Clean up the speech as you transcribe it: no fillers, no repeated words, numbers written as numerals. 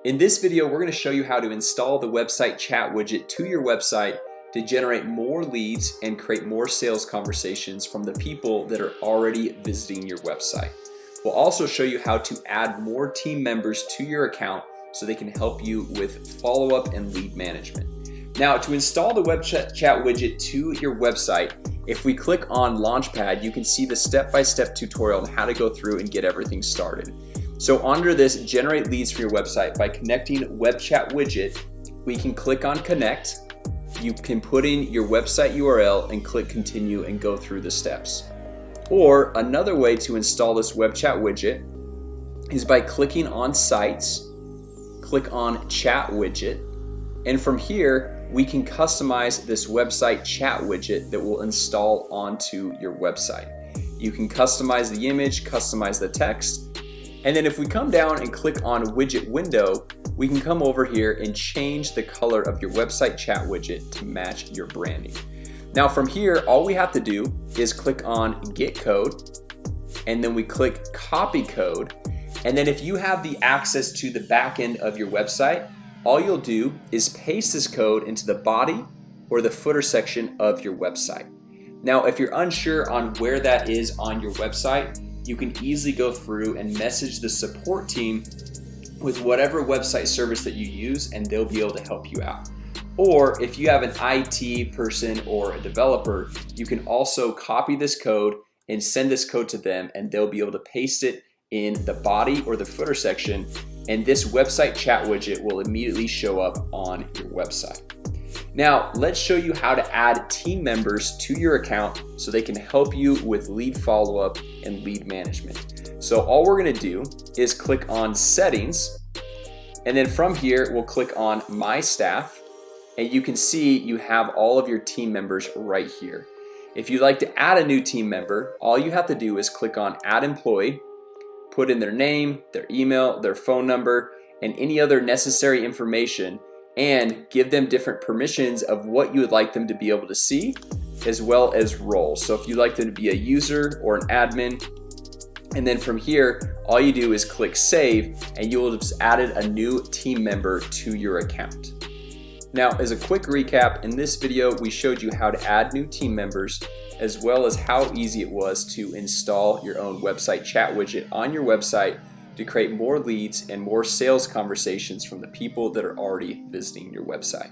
In this video, we're going to show you how to install the website chat widget to your website to generate more leads and create more sales conversations from the people that are already visiting your website. We'll also show you how to add more team members to your account so they can help you with follow-up and lead management. Now, to install the web chat widget to your website, if we click on Launchpad, you can see the step-by-step tutorial on how to go through and get everything started. So under this generate leads for your website, by connecting web chat widget, we can click on connect. You can put in your website URL and click continue and go through the steps. Or another way to install this web chat widget is by clicking on sites, click on chat widget, and from here we can customize this website chat widget that will install onto your website. You can customize the image, customize the text, and then if we come down and click on widget window, we can come over here and change the color of your website chat widget to match your branding. Now from here, all we have to do is click on get code, and then we click copy code. And then if you have the access to the back end of your website, all you'll do is paste this code into the body or the footer section of your website. Now, if you're unsure on where that is on your website, you can easily go through and message the support team with whatever website service that you use, and they'll be able to help you out. Or if you have an IT person or a developer, you can also copy this code and send this code to them, and they'll be able to paste it in the body or the footer section, and this website chat widget will immediately show up on your website. Now, let's show you how to add team members to your account so they can help you with lead follow-up and lead management. So all we're gonna do is click on settings, and then from here, we'll click on my staff, and you can see you have all of your team members right here. If you'd like to add a new team member, all you have to do is click on add employee, put in their name, their email, their phone number, and any other necessary information, and give them different permissions of what you would like them to be able to see, as well as roles. So if you'd like them to be a user or an admin, and then from here, all you do is click save, and you will have just added a new team member to your account. Now, as a quick recap, in this video, we showed you how to add new team members, as well as how easy it was to install your own website chat widget on your website to create more leads and more sales conversations from the people that are already visiting your website.